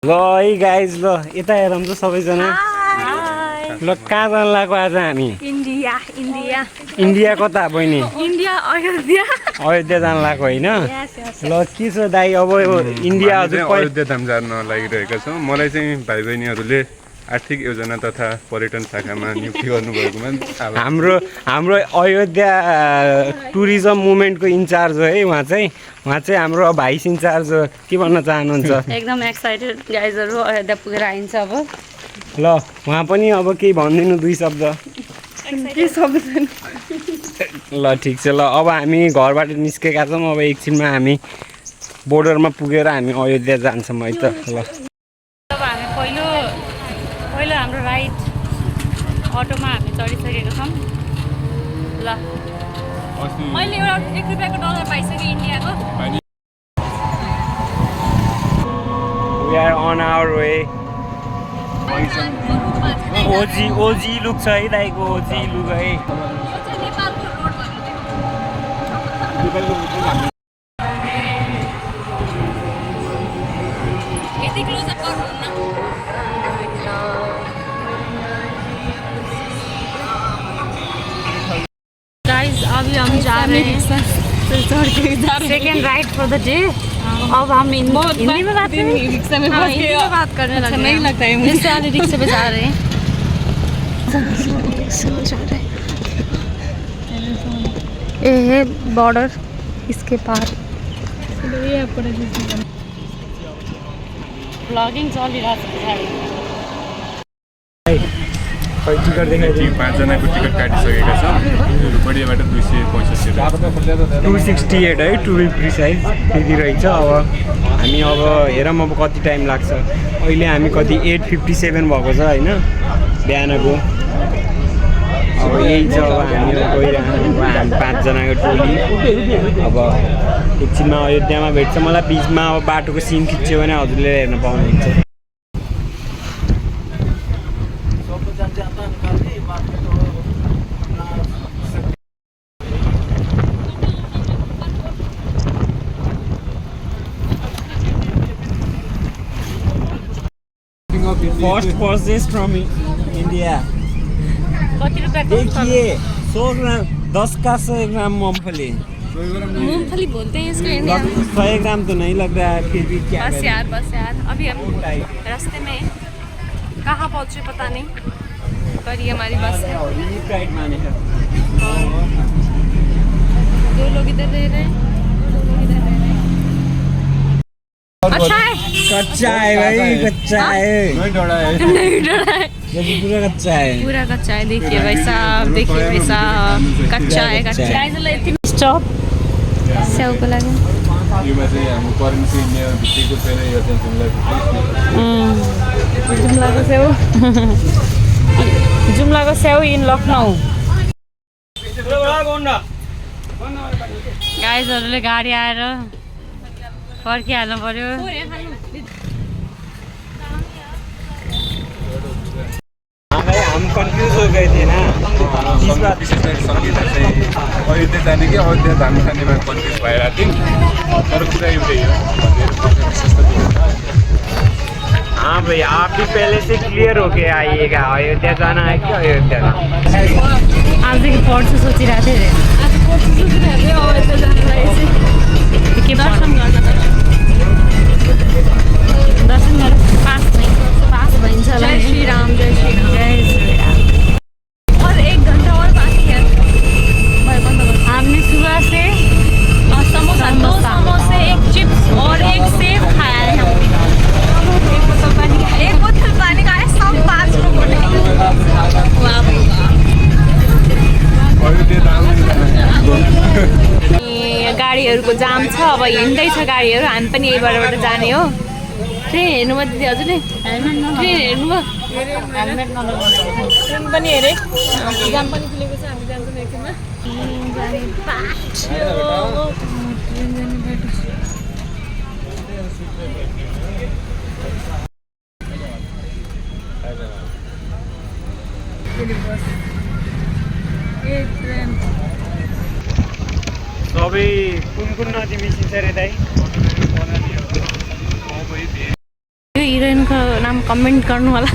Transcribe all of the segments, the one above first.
ल है गाइज ल यता हेरौँ त सबैजना ल कहाँ जान लाग्यो आज हामी इन्डिया इन्डिया इन्डिया कता बहिनी इन्डिया अयोध्या अयोध्या जान लाग्यो होइन ल के छ दाइ अब इन्डिया हजुर अयोध्या धाम जान लागिरहेका छौँ। मलाई चाहिँ भाइ बहिनीहरूले आर्थिक योजना तथा पर्यटन शाखामा नियुक्ति गर्नुभएकोमा हाम्रो अयोध्या टुरिज्म मुभमेन्टको इन्चार्ज हो है उहाँ चाहिँ हाम्रो भाइस इन्चार्ज हो। के भन्न चाहनुहुन्छ? एकदम एक्साइटेड गाइजहरू अयोध्या पुगेर आइन्छ अब ल उहाँ पनि अब केही भनिदिनु दुई शब्द ल ठिक छ ल अब हामी घरबाट निस्केका छौँ। अब एकछिनमा हामी बोर्डरमा पुगेर हामी अयोध्या जान्छौँ है त। ल अब हामी पहिलो हाम्रो राइड अटोमा हामी चढिसकेको छौँ। ल मैले एउटा 1 रुपियाँको डलर पाइसकेँ इन्डियाको। We are on our way. ओजी लुक छ है दाइको ओजी लुक है। गाइस अभी हम जा रहे हैं second ride for the day. अब हम हिंदी में बात करें, रिक्शा में बात करने लगे। नहीं लगता है मुझे सारे रिक्शे पे जा रहे हैं। ये है बॉर्डर, इसके पार ब्लॉगिंग चल ही रहा है। टिकट देखाइदिनु। 5 जनाको टिकट काटिसकेका छौँ। रुपैयाँबाट 265 268 है टु बी प्रिसाइज त्यति रहेछ। अब हामी अब हेरौँ अब कति टाइम लाग्छ। अहिले हामी कति 8:57 भएको छ होइन बिहानको। अब यही छ अब हामी गइरहनु हामी 5 जनाको टोली। अब एकछिनमा अयोध्यामा भेट्छ मलाई। बिचमा अब बाटोको सिन खिच्यो भने हजुरले हेर्न पाउनुहुन्छ। First purchase from India. देखिए 100 ग्राम 10 का 100 ग्राम मूंगफली बोलते हैं इसको इंडिया में। 100 ग्राम तो नहीं लग रहा है फिर भी क्या बस यार अभी हम रास्ते में कहाँ पहुँचे पता नहीं, पर ये हमारी बस है। राइट माने है। दो लोग इधर रह रहे हैं, अच्छा है। कच्चा है भाई, कच्चा है। नहीं डरा है। नहीं डरा है, ये पूरा कच्चा है। पूरा कच्चा है। देखिए भाई साहब, देखिए भाई साहब, कच्चा है कच्चा। स्टॉप सेव को लगे यो में चाहिँ हाम्रो करेन्सी इन्डिया भित्तिको छैन। यो चाहिँ जुम्लाको स्याउ इन लखनऊ। गाइजहरूले गाडी आएर फर्किहाल्नु पर्यो। हम कंफ्यूज हो गए थे ना इस बात। विशेष गरी संगीता चाहिँ अयोध्या जाने कि अयोध्या धाम जानेमा कन्फ्युज भइरहेको थियौँ। तर कुरा एउटै हो। हाँ भाई आप भी पहले से क्लियर होके आइएगा अयोध्या जाना है कि अयोध्या जाना। आजदेखि पढ्छु सोचिरहेको थिएँ। अयोध्या जानु के दर्शन गरेर पास भइन्छ। जय श्री राम, जय श्री राम, जय श्री राम। और 1 घंटा और बाकी है। हमने सुबह से समोसा 2 समोसे 1 चिप्स और 1 सेब खाया है। हमने 1 बोतल पानी का 1 बोतल पानी का है। सब 5 लोगों ने। गाडीहरूको जाम छ। अब हिँड्दैछ गाडीहरू, हामी पनि यहीबाट जाने हो। ट्रेन हेर्नुभयो दिदी हजुरले? ट्रेन हेर्नुभयो? ट्रेन पनि हेरेँ, जाम पनि खुलेको छ। हामी जान्छौँ एकछिनमा। सबै कुन नदी मिसिन्छ रे दाइ? यो हिरो रेस्टुरेन्टको नाम कमेन्ट गर्नु होला।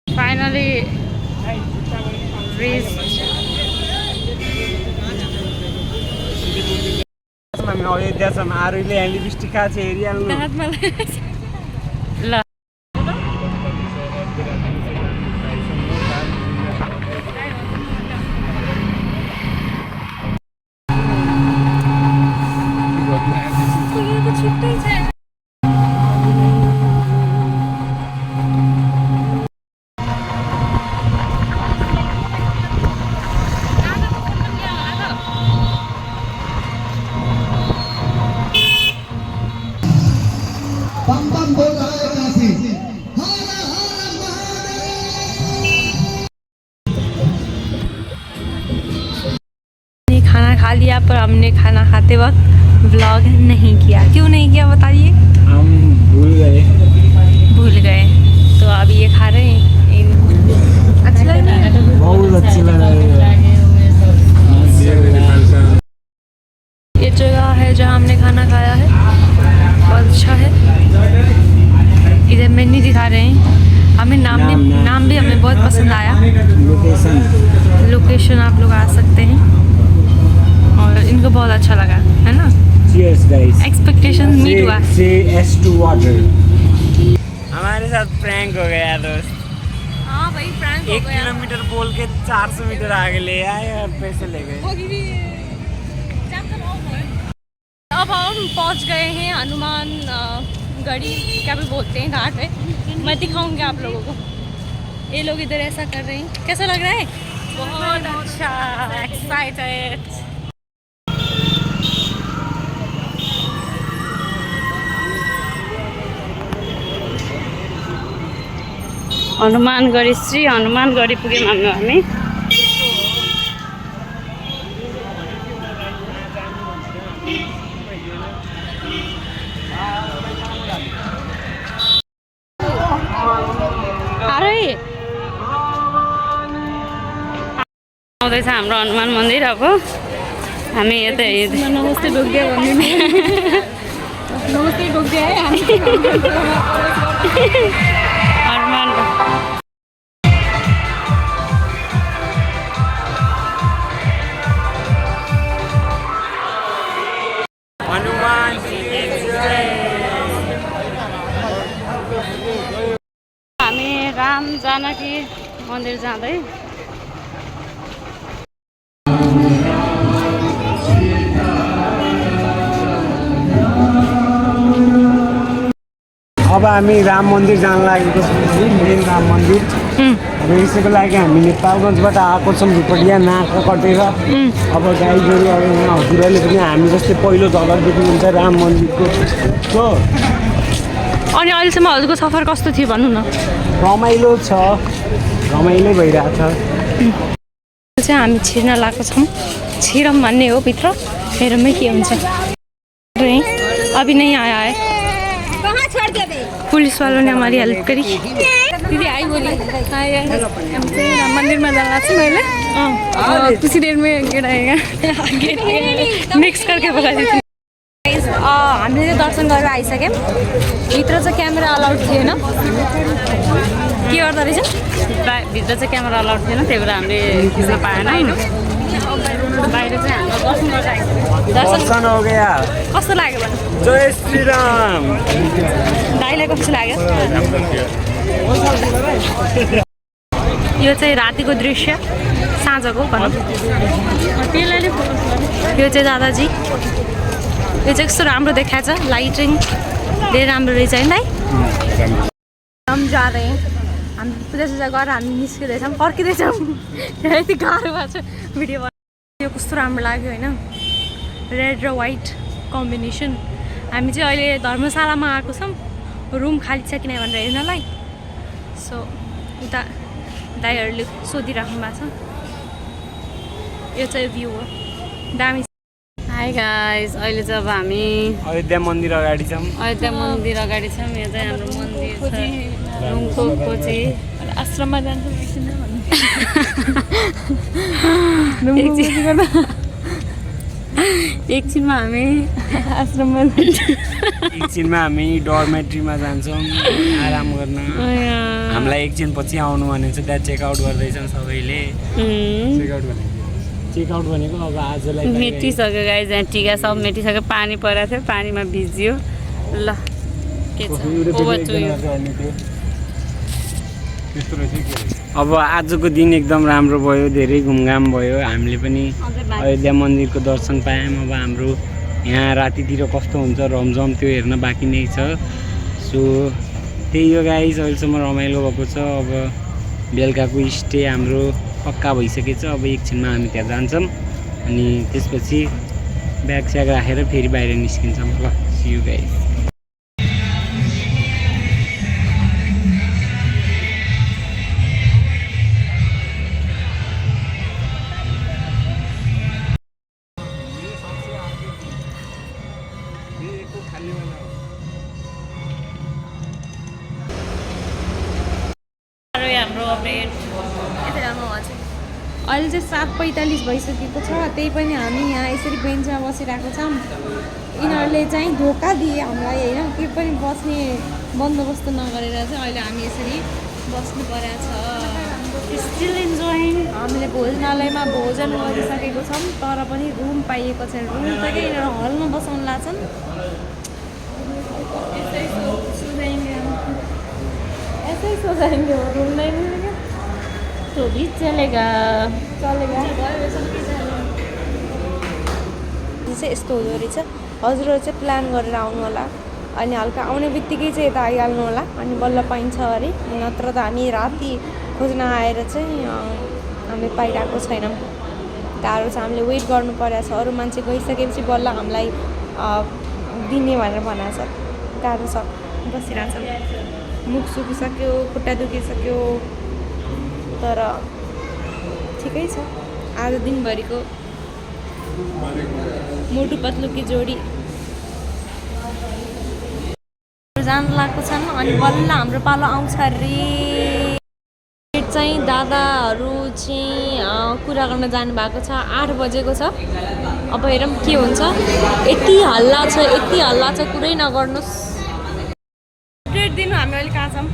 फाइनली हामी अयोध्यासम्म आरोले यहाँ लिपस्टिक खाएको छ हेरिहाल्नु। ल बम बम बोल रहा है काशी। खाना खा लिया पर हमने खाना खाते वक्त व्लॉग नहीं किया। क्यों नहीं किया बताइए? हम भूल गए। तो अब ये खा रहे हैं। अच्छा लग रहा है? बहुत अच्छी लग रही है। ये जगह है जहाँ हमने खाना खाया है, बहुत अच्छा है। इधर मेन्यू दिखा रहे हैं हमें। नाम भी हमें बहुत पसंद आया। लोकेशन आप लोग आ सकते हैं और इनको बहुत अच्छा लगा है ना। Cheers guys. एक्सपेक्टेशन मीट हुआ। Say yes to water. हमारे साथ प्रैंक हो गया दोस्त। हाँ भाई प्रैंक हो 1 गया। किलोमीटर बोल के 400 मीटर आगे ले आए और पैसे ले गए। अब हम पहुंच गए हैं हनुमान गढ़ी, क्या भी बोलते हैं, घाट है। मैं दिखाऊंगी आप लोगों को। ये लोग इधर ऐसा कर रहे हैं। कैसा लग रहा है? बहुत अच्छा, एक्साइटेड। हनुमानगढी, श्री हनुमानगढी पुग्यौँ हामी। आउँदैछ हाम्रो हनुमान मन्दिर। अब हामी यतै नमस्ते ढोक्दिया भन्ने नमस्ते ढोक्दिया है हनुमान। हनुमान हामी राम जानकी मन्दिर जाँदै। अब हामी राम मन्दिर जान लागेको छौँ, मेन राम मन्दिर। अब यसैको लागि हामी नेपालगञ्जबाट आएको छौँ, झुपडिया नाका कटेर। अब गाई गोरु अब यहाँ हजुरहरूले पनि हामी जस्तै पहिलो झलक देख्नुहुन्छ राम मन्दिरको। हो अनि अहिलेसम्म हजुरको सफर कस्तो थियो भन्नु न। रमाइलो छ, रमाइलो भइरहेछ। चाहिँ हामी छिर्न लागेको छौँ। छिरौँ भन्ने हो, भित्र हेरौँ के हुन्छ। अभी नहीं आया है। पुलिस वालों ने हमारी हेल्प करी। दीदी आई बोली हमसे राम मंदिर में जाना था मैले। कुछ देर में गेट आएगा। मिक्स करके बोला थी। हामीले चाहिँ दर्शन गरेर आइसक्यौँ। भित्र चाहिँ क्यामेरा अलाउड थिएन। के गर्दा रहेछ? भित्र चाहिँ क्यामेरा अलाउड थिएन, त्यही भएर हामीले खिच्न पाएन। बाहिर चाहिँ हाम्रो दर्शन गरेर आइसक्यौँ। दर्शन हो गया। कस्तो लाग्यो भने? जय श्री राम। दाइलाई कस्तो लाग्यो? यो चाहिँ रातिको दृश्य, साँझको भनौँ। यो चाहिँ दादाजी। यो चाहिँ कस्तो राम्रो देखाएछ, लाइटिङ धेरै राम्रो रहेछ है दाइ। हम जा रहे हैं। हामी पूजा सुजा गरेर हामी निस्किँदैछौँ, फर्किँदैछौँ। यति गाह्रो भएको छ भिडियो बनाउनु। यो कस्तो राम्रो लाग्यो होइन, रेड र वाइट कम्बिनेसन। हामी चाहिँ अहिले धर्मशालामा आएको छौँ, रुम खाली छ कि नै भनेर हेर्नलाई। सो उता दाइहरूले सोधिराख्नु भएको छ। यो चाहिँ भ्यू हो, दामी। हाई गाइस, अहिले चाहिँ अब हामी अयोध्या मन्दिर अगाडि छौँ। अयोध्या मन्दिर अगाडि छौँ। यहाँ चाहिँ हाम्रो मन्दिर छ, रुमको कोची। आश्रममा जान्छ एकछिनमा हामी आश्रममा एकछिनमा हामी डर्मेट्रीमा जान्छौँ आराम गर्न। हामीलाई एकछिन पछि आउनु भनेको छ, त्यहाँ चेकआउट गर्दैछन् सबैले। चेकआउट भनेको अब आजलाई मेटिसक्यो गाइस, यहाँ टिका सब मेटिसक्यो। पानी परेको थियो, पानीमा भिज्यो। ल के छ ओभर टु यु। अब आजको दिन एकदम राम्रो भयो, धेरै घुमघाम भयो। हामीले पनि अयोध्या मन्दिरको दर्शन पायौँ। अब हाम्रो यहाँ रातितिर कस्तो हुन्छ रमझम त्यो हेर्न बाँकी नै छ। सो त्यही हो गाइस, अहिलेसम्म रमाइलो भएको छ। अब बेलुकाको स्टे हाम्रो पक्का भइसकेछ। अब एकछिनमा हामी त्यहाँ जान्छौँ अनि त्यसपछि ब्याग स्याग राखेर फेरि बाहिर निस्किन्छौँ। ल सी यु गाइस। हाम्रो अपडेट अहिले चाहिँ 7:45 भइसकेको छ। त्यही पनि हामी यहाँ यसरी बेन्चमा बसिरहेको छौँ। यिनीहरूले चाहिँ धोका दिए हामीलाई होइन, के पनि बस्ने बन्दोबस्त नगरेर चाहिँ अहिले हामी यसरी बस्नु परेको छ। Still enjoying. हामीले भोजनालयमा भोजन गरिसकेको छौँ तर पनि रुम पाइएको छैन। रुम त के यिनीहरू हलमा बसाउनु लाग्छन्। ऐसे ही सो जाएंगे वो, रूम नहीं मिलेगा तो भी चलेगा। चाहिँ यस्तो हुँदो रहेछ। हजुरहरू चाहिँ प्लान गरेर आउनु होला अनि हल्का आउने बित्तिकै चाहिँ यता आइहाल्नु होला अनि बल्ल पाइन्छ अरे। नत्र त हामी राति खोज्न आएर चाहिँ हामी पाइरहेको छैनौँ। गाह्रो छ, हामीले वेट गर्नु परेको छ। अरू मान्छे गइसकेपछि बल्ल हामीलाई दिने भनेर भनेको छ। गाह्रो छ, बसिरहेको छ। मुख सुकिसक्यो, खुट्टा दुखिसक्यो तर ठिकै छ। आज दिनभरिको मोटु पतलु की जोडी जान लागेको छन् अनि बल्ल हाम्रो पालो आउँछ रे। चाहिँ दादाहरू चाहिँ कुरा गर्न जानुभएको छ। 8 बजेको छ। अब हेरौँ के हुन्छ। यति हल्ला छ कुरै नगर्नुहोस्। अपडेट दिनु। हामी अहिले कहाँ छौँ?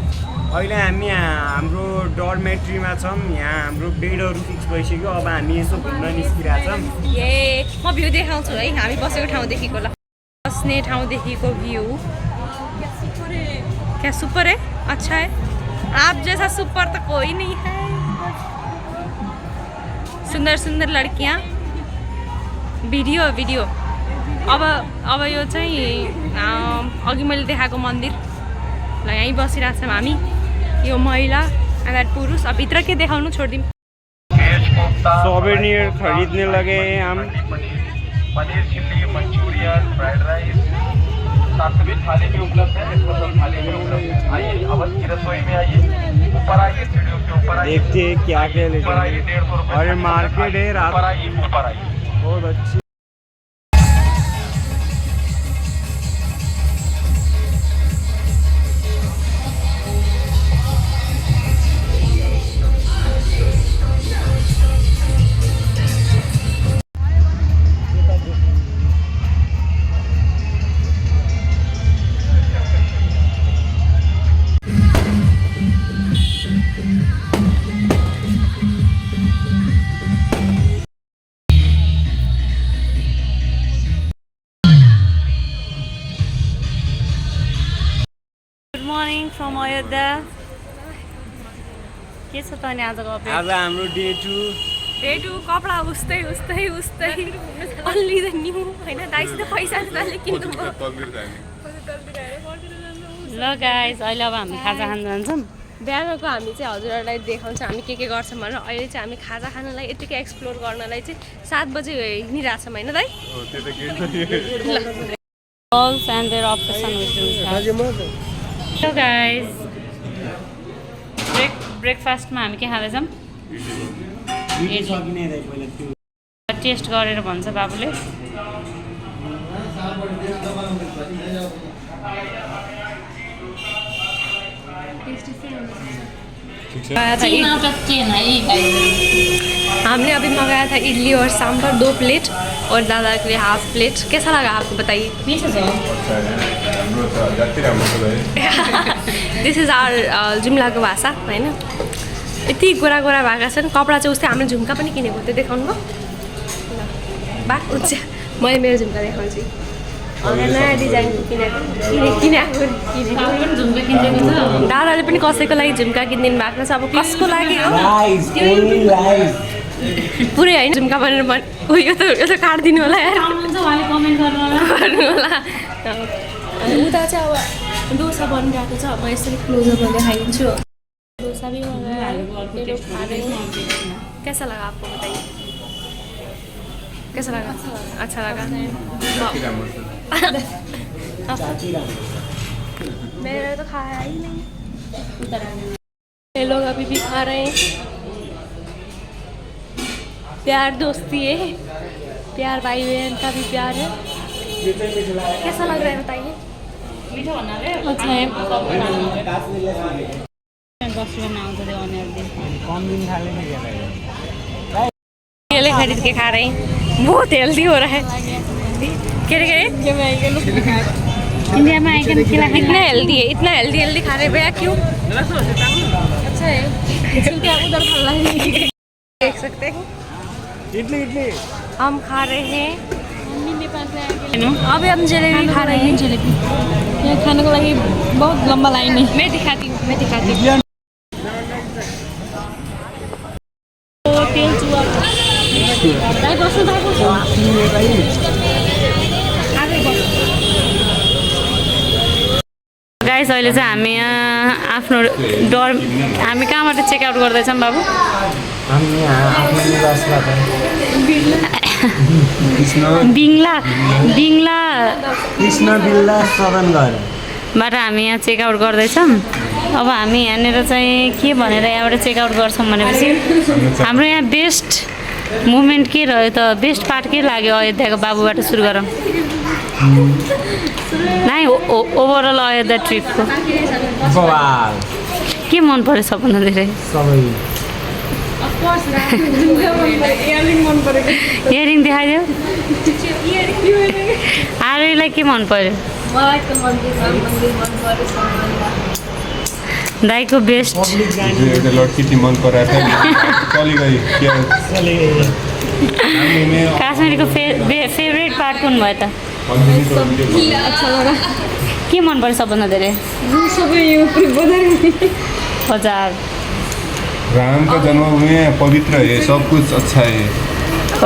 अहिले हामी हाम्रो डर्मेट्रीमा छौँ। यहाँ हाम्रो बेडहरू फिक्स भइसक्यो। अब हामी यसो घुम्न निस्किरहेछौँ। ए म भ्यू देखाउँछु है, हामी बसेको ठाउँदेखिको। ल बस्ने ठाउँदेखिको भ्यू क्या सुपर है, अच्छा है। आप जैसा सुपर तो कोई नहीं है। सुंदर सुंदर लड़कियाँ। भिडियो अब यो चाहिँ अघि मैले देखाएको मन्दिर ल यहीँ बसिरहेको छौँ हामी। यो महिला एन्ड पुरुष। अब भित्र के देखाउनु छोडिदिउँ। सोवेनियर खरीदने लगे हम। Paneer chilli, Manchurian, fried rice सात्विक थाली में उपलब्ध है, स्पेशल थाली में उपलब्ध है। आइए अवध की रसोई में आइए, ऊपर आइए, सीढ़ियों के ऊपर आइए। देखते हैं क्या क्या लेते ऊपर आइए, 150 रुपये। अरे मार्केट है रात। ऊपर आइए, ऊपर आइए। बहुत अच्छी। Morning from Ayodhya. के छ त अनि आजको अपडेट? आज हाम्रो डे 2 कपडा उस्तै अलि द न्यू होइन। दाइसित पैसा चाहिँ किन्नु ल गाइस। अहिले अब हामी खाजा खान जान्छौँ। बिहानको हामी चाहिँ हजुरहरूलाई देखाउँछ हामी के गर्छौँ भनेर। अहिले चाहिँ हामी खाजा खानलाई यतिकै एक्सप्लोर गर्नलाई चाहिँ 7 बजे हिँडिरहेछौँ होइन दाइ? Girls and their obsession with doing that. Hello guys. ब्रेकफास्टमा हामी के खाँदैछौँ? टेस्ट गरेर भन्छ बाबुले। हमने अभी मंगाया था इडली और सांभर 2 प्लेट और दादा के लिए हाफ प्लेट। कैसा लगा आपको बताइए? दिस इज आवर जुम्लाको भाषा होइन। यति गोरा गोरा भएका छन्। कपडा चाहिँ उस्तै हामीले झुम्का पनि किनेको त्यो देखाउनु भयो बा उच्च। मैले मेरो झुम्का देखाउँछु। नयाँ डिजाइनको किनेको दादाले पनि कसैको लागि झुम्का किनिदिनु भएको छ। अब कसको लागि हो पुरै होइन झुम्का भनेर यो त काटिदिनु होला यार गर्नु होला। उता चाहिँ अब डोसा बनिरहेको छ। म यसरी क्लोजअपमा देखाइदिन्छु। डोसा भी कैसा लगा आपको बताइए? कैसा लगा? अच्छा लगा। मैंने तो खाया ही नहीं। ये लोग अभी भी खा रहे हैं। प्यार दोस्ती है, प्यार भाई बहन का भी प्यार है। कैसा लग रहा है बताइए? अच्छा है। केले खरीद के खा रहे हैं। बहुत हेल्दी हो रहा है। इंडिया में आए इतना हेल्दी है, इतना हेल्दी खा रहे हैं भैया क्यों? अच्छा है। उधर देख सकते हैं इडली हम खा रहे हैं। अभी हम जलेबी खा रहे हैं। जलेबी यहाँ खाने को लगी बहुत लंबा लाइन है। मैं दिखाती हूँ। तेल चुहा गाइस अहिले चाहिँ हामी यहाँ आफ्नो डर हामी कहाँबाट चेकआउट गर्दैछौँ बाबु? बाट हामी यहाँ चेकआउट गर्दैछौँ। अब हामी यहाँनिर चाहिँ के भनेर यहाँबाट चेकआउट गर्छौँ भनेपछि हाम्रो यहाँ बेस्ट मोमेन्ट के रह्यो त? बेस्ट पार्ट के लाग्यो अयोध्याको बाबुबाट सुरु गरौँ नाइ। ओभरअल अयोध्या ट्रिपको के मन पर्यो सबभन्दा धेरै? इयरिङ देखाइदियो। आरोहीलाई के मन पर्यो? दाईको बेस्ट काश्मीरको फेभरेट पार्ट कुन भयो त? के मन पर्यो सबभन्दा धेरै? हजार राम का जन्मभूमि है, पवित्र है, सब कुछ अच्छा है।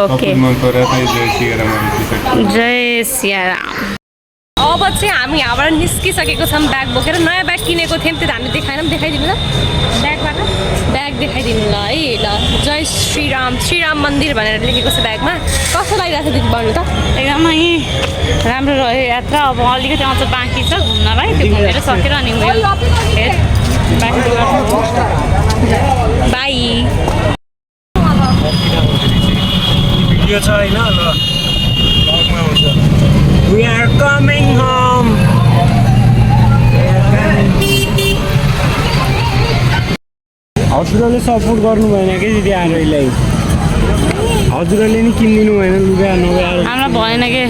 ओके मन पर्यो त जय श्री राम। जय सिया राम। अब चाहिँ हामी यहाँबाट निस्किसकेको छौँ ब्याग बोकेर। नयाँ ब्याग किनेको थियौँ त्यो त हामीले देखाएनौँ। देखाइदिनु ल ब्यागबाट। ब्याग देखाइदिनु ल है। ल जय श्रीराम मन्दिर भनेर लेखेको छ ब्यागमा। कस्तो लागिरहेको छ दिदी भन्नु त? एकदमै राम्रो रह्यो यात्रा। अब अलिकति अझ बाँकी छ घुम्नलाई। त्यो घुमेर सकेर अनि बाई भिडियो छ होइन? ल ब्लगमा हुन्छ। We are coming home. हजुरहरूले सपोर्ट गर्नु भएन कि दिदी आरोहीलाई? हजुरहरूले नि किनिदिनु भएन लुगा नभए? हामीलाई भएन कि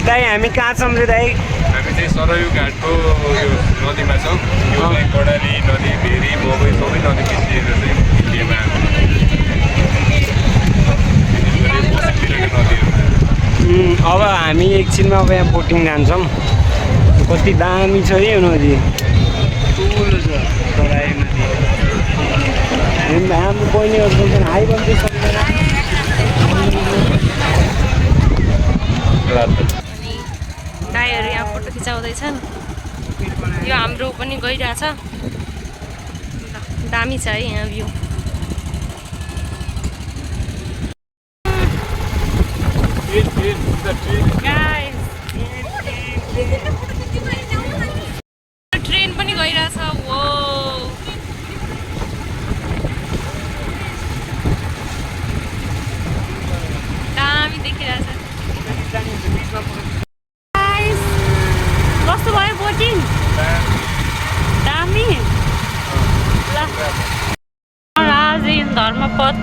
दाइ हामी कहाँ छौँ रे दाइ? हामी चाहिँ सरयू घाटको यो नदीमा छौँ। यो चाहिँ कडाली नदी, भेरी, बगै सबै नदी मिसिएर चाहिँ इन्डियामा अब हामी एकछिनमा अब यहाँ बोटिङ जान्छौँ। कति दामी छ यो नदी, ठुलो छ तराई नदी। हाम्रो बहिनीहरू बोल्छन् हाई भन्दै सक्दैन। गाईहरू यहाँ फोटो खिचाउँदैछन्। यो हाम्रो पनि गइरहेछ। दामी छ है यहाँ भ्यू। ट्रेन पनि गइरहेछ। वो धर्मपथ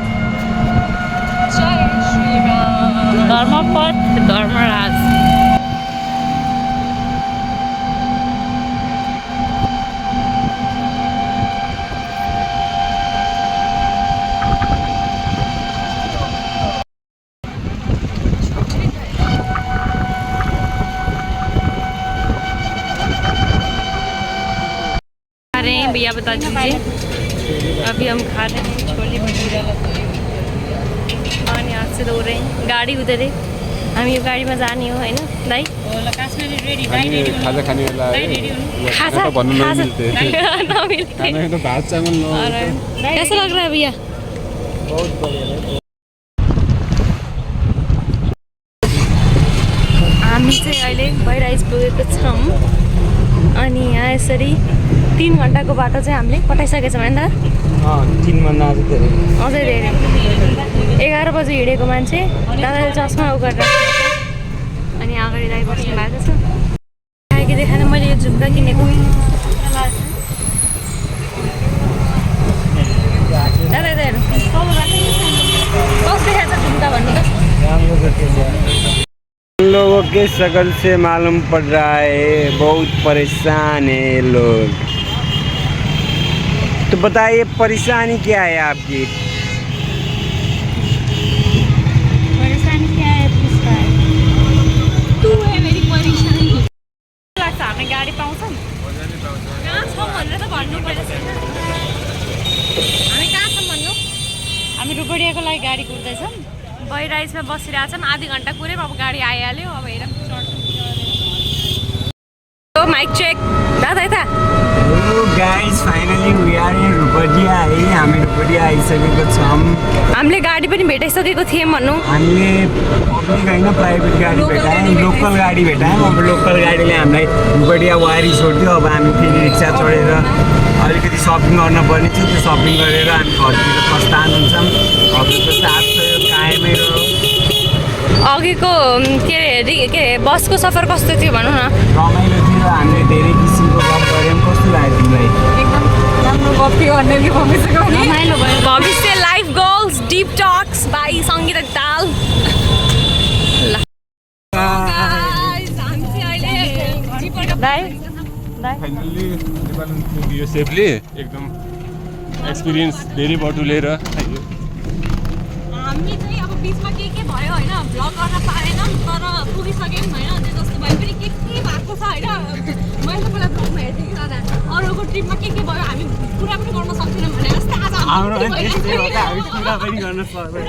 धर्मपथ धर्मराज भैया बता दीजिए। अभी हम खा रहे हैं छोले भटूरा पानी हाथ से धो रहे हैं। गाड़ी उधर है, हम यो गाडीमा जाने हो होइन दाइ? खाजा खाने वाला खाजा भन्नु नमिल्थे नमिल्थे खाना तो भात चावल कैसा लग रहा है भैया? बहुत बढ़िया। हामी चाहिँ अहिले भइराइज पुगेको छौँ अनि यहाँ यसरी 3 घन्टाको बाटो चाहिँ हामीले कटाइसकेको छौँ होइन त? 3 भन्दा अझै धेरै अझै धेरै 11 बजे हिँडेको मान्छे दादाले चस्मा उ गरेर अनि अगाडि दाइ बस्नु भएको छ। आएकी देखाएन मैले यो झुम्का किनेको दादा दादा कस्तो देखाएको छ झुम्का भन्नु त? लोगों के शक्ल से मालूम पड़ रहा है बहुत परेशान है ये लोग। तो बताइए परेशानी क्या है आपकी? परेशानी क्या है पुष्पा? तू है मेरी परेशानी। लाग्छ हामी गाडी पाउँछौँ? कहाँ छौँ भनेर त भन्नु पर्छ। हामी कहाँ छौँ भन्नु? हामी रुपडियाको लागि गाडी कुर्दैछौँ। भइराइजमा बसिरहेछौँ आधी घन्टा कुरै अब गाडी आइहाल्यो अब हेरौँ चढ्छौँ। माइक चेक दादा यता guys finally we are in Rupaidiha है। हामी रुपडिया आइसकेको छौँ। हामीले गाडी पनि भेटाइसकेको थियौँ भनौँ। हामीले पब्लिक होइन प्राइभेट गाडी भेटायौँ, लोकल गाडी भेटायौँ। अब लोकल गाडीले हामीलाई रुपडिया वारी छोड्थ्यो। अब हामी फेरि रिक्सा चढेर अलिकति सपिङ गर्न पर्ने थियो, त्यो सपिङ गरेर हामी घरतिर प्रस्थान हुन्छौँ। अब त्यो साथ कायमै रह्यो। अघिको के अरे बसको सफर कस्तो थियो भनौँ न? रमाइलो थियो, हामीले धेरै किसिमको गफ गऱ्यौँ। कस्तो लाग्यो तिमीलाई? रमाइलो भयो। भविष्य life goals deep talks by Sangeeta दाल। फाइनल्ली नेपाल पुग्यो सेफली एकदम एक्सपिरियन्स धेरै बटुलेर। हामी चाहिँ अब बिचमा के भयो होइन भ्लग गर्न पाएनौँ तर पुगिसक्यौँ होइन। त्यो जस्तो भए पनि के भएको छ होइन मैले त पहिला भ्लगमा हेर्थेँ कि दादा अरूको ट्रिपमा के भयो हामी पुरा पनि गर्न सक्दैनौँ भने जस्तै आज हाम्रो पुरा पनि गर्न सक्दैन।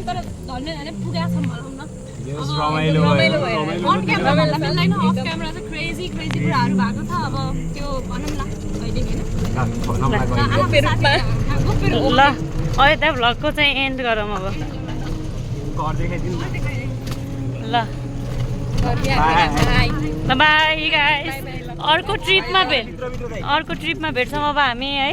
तर धन्य पुगेका छौँ भनौँ न। रमाइलो भयो। अन क्यामेरा भन्दा मिल्दैन, अफ क्यामेरा चाहिँ क्रेजी कुराहरू भएको छ। अब त्यो भनौँ न कहिलेदेखि ल अहिले त भ्लगको चाहिँ एन्ड गरौँ अब। ल बाई गाइस। अर्को ट्रिपमा भेट्छौँ अब हामी है।